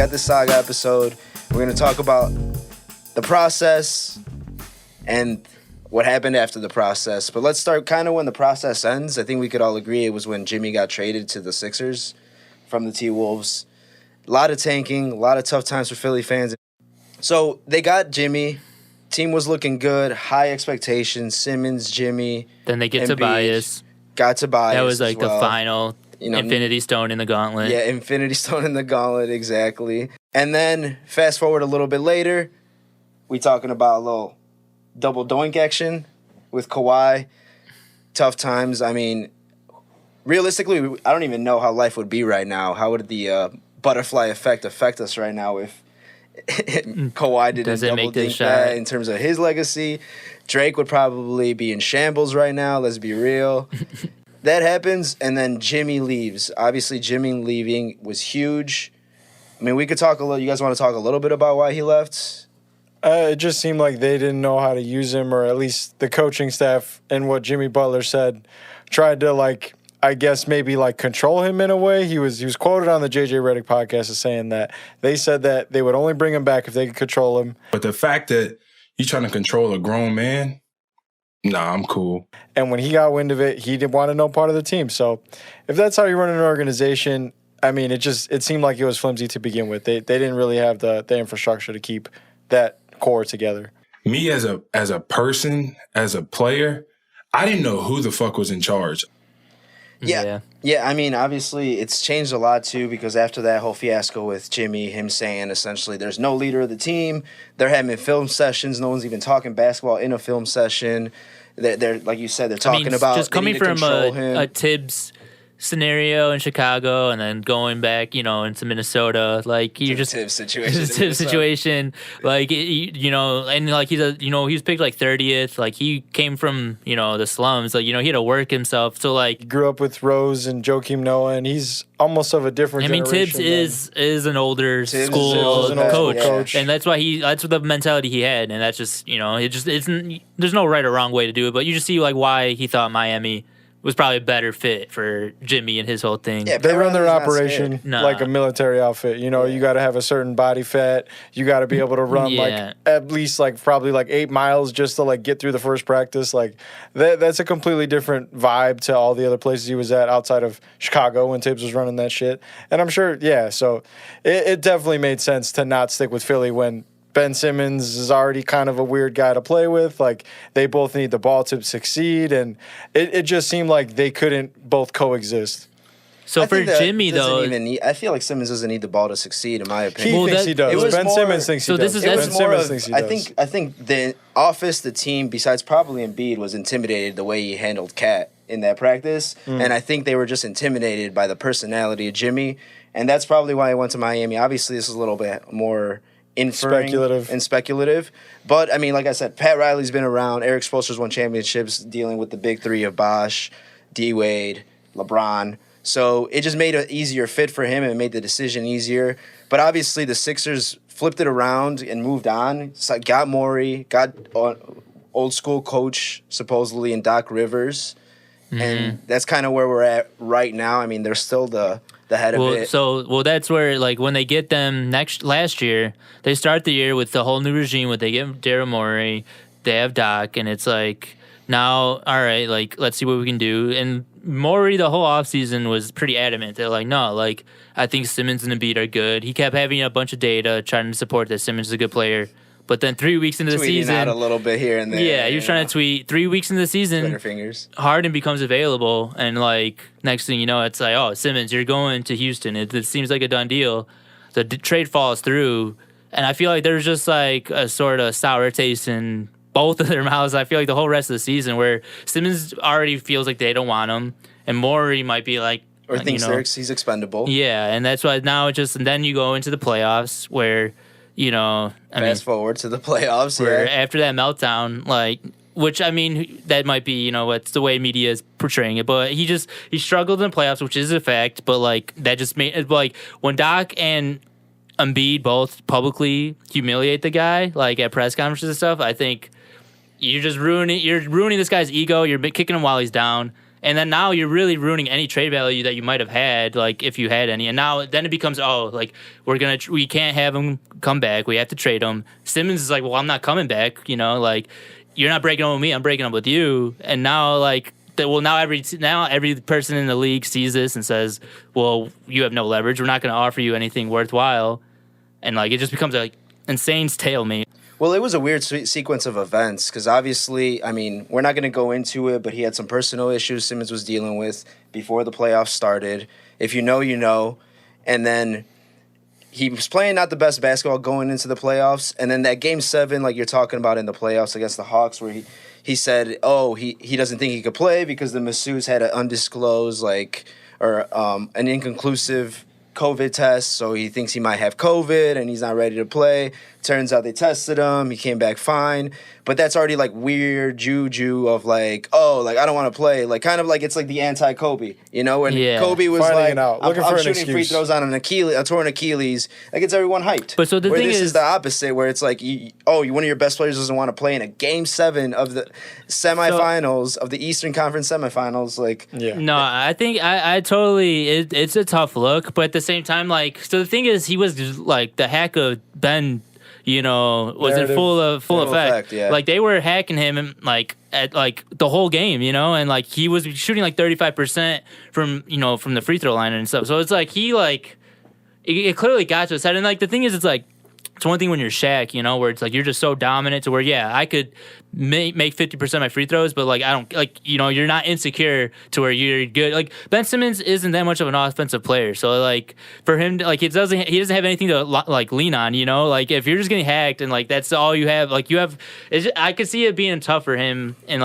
got this Saga episode. We're going to talk about the process and what happened after the process. But let's start kind of when the process ends. I think we could all agree it was when Jimmy got traded to the Sixers from the T-Wolves. A lot of tanking, a lot of tough times for Philly fans. So they got Jimmy. Team was looking good, high expectations. Simmons, Jimmy. Then they get Embiid. Tobias. Got Tobias. That was like as well. the final Infinity Stone in the gauntlet. Yeah, Infinity Stone in the gauntlet, exactly. And then fast forward a little bit later, we talking about a little double doink action with Kawhi. Tough times. I mean, realistically, I don't even know how life would be right now. How would the butterfly effect affect us right now if Kawhi didn't double dink that in terms of his legacy? Drake would probably be in shambles right now, let's be real. That happens, and then Jimmy leaves. Obviously, Jimmy leaving was huge. I mean, we could talk a little. You guys want to talk a little bit about why he left? It just seemed like they didn't know how to use him, or at least the coaching staff and what Jimmy Butler said tried to, like, I guess maybe like control him in a way. He was quoted on the JJ Redick podcast as saying that they said that they would only bring him back if they could control him. But the fact that you're trying to control a grown man, nah, I'm cool. And when he got wind of it, he didn't want to know part of the team. So if that's how you run an organization, I mean, it seemed like it was flimsy to begin with. They didn't really have the infrastructure to keep that core together. Me as a person, as a player, I didn't know who the fuck was in charge. Yeah. I mean, obviously, it's changed a lot, too, because after that whole fiasco with Jimmy, him saying essentially there's no leader of the team, they're having film sessions, no one's even talking basketball in a film session. They're like you said, they're talking about just coming from a Tibbs scenario in Chicago and then going back, into Minnesota, like you're just Tibbs situation. Tibbs situation, like and like he was picked like 30th, like he came from the slums, like he had to work himself, so like grew up with Rose and Joakim Noah, and he's almost of a different. I mean, Tibbs is an older school coach, and that's what the mentality he had, and that's just there's no right or wrong way to do it, but you just see like why he thought Miami was probably a better fit for Jimmy and his whole thing. Yeah, they run their operation like a military outfit. You got to have a certain body fat. You got to be able to run like at least probably 8 miles just to get through the first practice. Like that's a completely different vibe to all the other places he was at outside of Chicago when Tibbs was running that shit. And I'm sure, so it definitely made sense to not stick with Philly when Ben Simmons is already kind of a weird guy to play with. Like, they both need the ball to succeed, and it just seemed like they couldn't both coexist. So for Jimmy, though, I feel like Simmons doesn't need the ball to succeed, in my opinion. He thinks he does. Ben Simmons thinks he does. I think the office, the team, besides probably Embiid, was intimidated the way he handled Cat in that practice, and I think they were just intimidated by the personality of Jimmy, and that's probably why he went to Miami. Obviously, this is a little bit more speculative. But, I mean, like I said, Pat Riley's been around. Eric Spoelstra's won championships dealing with the big three of Bosh, D-Wade, LeBron. So it just made an easier fit for him and it made the decision easier. But obviously the Sixers flipped it around and moved on. So got Morey, got old school coach supposedly in Doc Rivers. Mm-hmm. And that's kind of where we're at right now. I mean, they're still the head of it. So that's where, when they get them last year, they start the year with the whole new regime. When they get Daryl Morey, they have Doc, and it's now, all right, let's see what we can do. And Morey, the whole offseason, was pretty adamant. They're no, I think Simmons and Embiid are good. He kept having a bunch of data trying to support that Simmons is a good player. But then 3 weeks into the season, out a little bit here and there. Yeah, he was trying to tweet. 3 weeks into the season, Harden becomes available, and next thing you know, it's oh, Simmons, you're going to Houston. It seems like a done deal. The trade falls through, and I feel like there's just a sort of sour taste in both of their mouths. I feel like the whole rest of the season, where Simmons already feels like they don't want him, and Morey might be or thinks he's expendable. Yeah, and that's why now and then you go into the playoffs where. Fast forward to the playoffs. Where after that meltdown, which I mean, that might be what's the way media is portraying it, but he struggled in the playoffs, which is a fact. But that just made it when Doc and Embiid both publicly humiliate the guy, at press conferences and stuff. I think you're ruining this guy's ego. You're kicking him while he's down, And then now you're really ruining any trade value that you might have had, like if you had any. And now then it becomes, like we can't have him come back. We have to trade him. Simmons is like, well, I'm not coming back. Like you're not breaking up with me. I'm breaking up with you. And now now every person in the league sees this and says, well, you have no leverage. We're not going to offer you anything worthwhile. And it just becomes an insane stalemate. Well, it was a weird sequence of events because obviously, we're not going to go into it, but he had some personal issues Simmons was dealing with before the playoffs started. If you know, you know. And then he was playing not the best basketball going into the playoffs. And then that Game 7, like you're talking about in the playoffs against the Hawks, where he said, he doesn't think he could play because the masseuse had an undisclosed, an inconclusive COVID test, so he thinks he might have COVID and he's not ready to play. Turns out they tested him. He came back fine. But that's already weird juju of I don't want to play. Kind of it's like the anti-Kobe, when Kobe was I'm shooting free throws on a torn Achilles. That gets everyone hyped. But so the thing is the opposite, where it's one of your best players doesn't want to play in a Game 7 of the semifinals of the Eastern Conference semifinals. No, I think I totally. It's a tough look, but at the same time, so the thing is, he was the hack of Ben. Was in full effect. Yeah. They were hacking him at the whole game, and he was shooting 35% from from the free throw line and stuff. So it's it clearly got to his head. And the thing is, it's one thing when you're Shaq, where it's you're just so dominant to where I could make 50% of my free throws, but I don't you're not insecure to where you're good. Ben Simmons isn't that much of an offensive player, so for him he doesn't have anything to lean on. If you're just getting hacked and that's all you have, I could see it being tough for him. And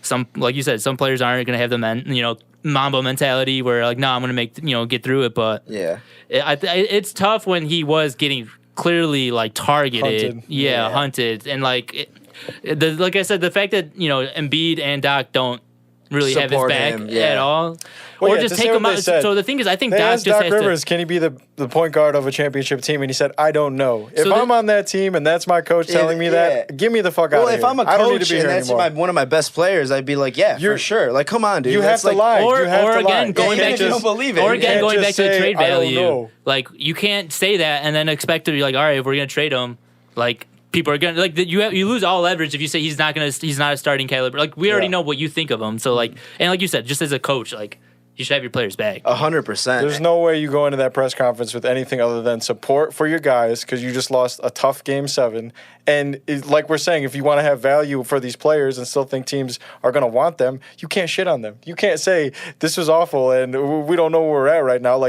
some you said, some players aren't gonna have the Mamba mentality where no, I'm gonna make get through it. But yeah, it's tough when he was getting clearly Hunted. Targeted, hunted, and like I said, the fact that Embiid and Doc don't really have his back at all, well, or just take him out. So the thing is, I think they Doc asked just Doc has Rivers, can he be the point guard of a championship team? And he said, I don't know. If I'm on that team and that's my coach telling me that, get me the fuck out of here. Well, if I'm a coach I don't need to be and here that's one of my best players, I'd be for sure. Come on, dude. You have to lie. Or Going again, back to don't believe it. Or again, going back to the trade value. Know. You can't say that and then expect to be all right, if we're gonna trade him, people are gonna you lose all leverage if you say he's not a starting caliber. We already know what you think of him. So and like you said, just as a coach, you should have your players back. 100%. There's no way you go into that press conference with anything other than support for your guys because you just lost a tough Game 7. And like we're saying, if you want to have value for these players and still think teams are going to want them, you can't shit on them. You can't say this was awful and we don't know where we're at right now.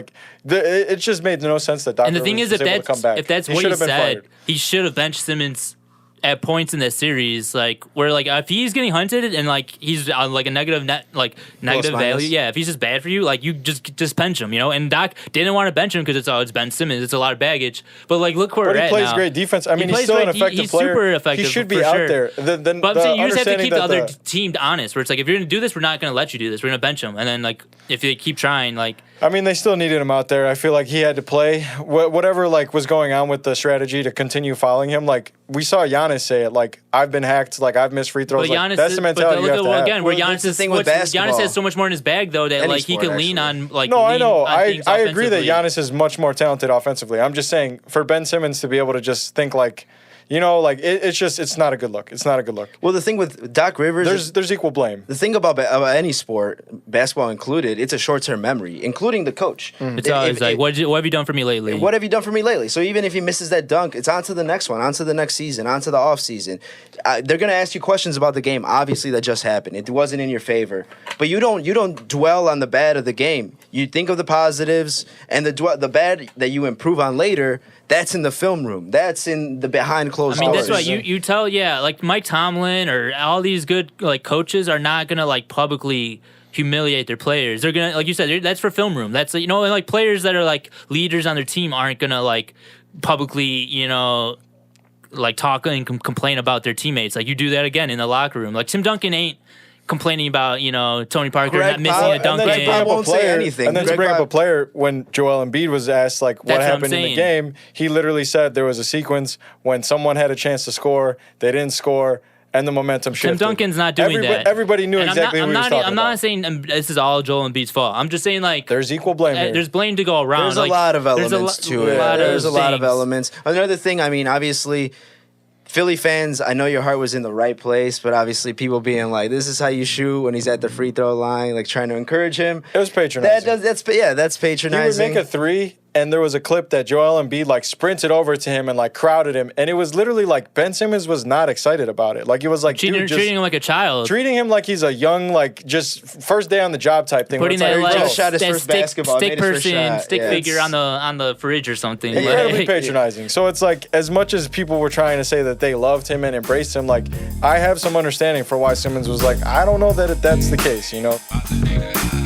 It just made no sense that Dr. And the thing is, if that's what he said, he should have benched Simmons at points in this series, where if he's getting hunted and he's on a negative negative value, if he's just bad for you, you just bench him, And Doc didn't want to bench him because it's Ben Simmons, it's a lot of baggage. But look where we're at now. He plays great defense. He's still an effective player. He's super effective. He should be out there. But I'm saying you just have to keep the other team honest. Where it's if you're gonna do this, we're not gonna let you do this. We're gonna bench him, and then if they keep trying, they still needed him out there. I feel like he had to play. Whatever was going on with the strategy to continue following him. We saw Giannis say it. I've been hacked. I've missed free throws. That's the mentality you have to have. Again, where Giannis has so much more in his bag though that he can lean on. No, I know. I agree that Giannis is much more talented offensively. I'm just saying for Ben Simmons to be able to just think it's not a good look. It's not a good look. Well, the thing with Doc Rivers, there's equal blame. The thing about any sport, basketball included, it's a short-term memery, including the coach. It's always what have you done for me lately? What have you done for me lately? So even if he misses that dunk, it's on to the next one, on to the next season, on to the off season. They're gonna ask you questions about the game. Obviously, that just happened. It wasn't in your favor, but you don't dwell on the bad of the game. You think of the positives and the bad that you improve on later. That's in the film room. That's in the behind closed doors. That's why you tell, Mike Tomlin or all these good coaches are not gonna publicly humiliate their players. They're gonna, like you said, that's for film room. That's and players that are leaders on their team aren't gonna publicly talk and complain about their teammates. You do that again in the locker room. Tim Duncan ain't complaining about Tony Parker not missing a dunk game. Won't say anything. And then to bring up a player, when Joel Embiid was asked what happened in the game, he literally said there was a sequence when someone had a chance to score, they didn't score, and the momentum shifted. Tim Duncan's not doing that. Everybody knew exactly what he was talking about. I'm not saying this is all Joel Embiid's fault. I'm just saying, like, there's equal blame here. There's blame to go around. There's a lot of elements to it. There's a lot of elements. Another thing, I mean, obviously, Philly fans, I know your heart was in the right place, but obviously people being like, this is how you shoot when he's at the free throw line, like trying to encourage him. It was patronizing. That's patronizing. He would make a three, and there was a clip that Joel Embiid like sprinted over to him and like crowded him, and it was literally like Ben Simmons was not excited about it. Like it was like treating him like a child, treating him like he's a young, like just first day on the job type thing. Putting that like, just shot his first basketball, stick figure on the fridge or something. Incredibly patronizing. So it's like, as much as people were trying to say that they loved him and embraced him, like I have some understanding for why Simmons was like, I don't know that that's the case, you know.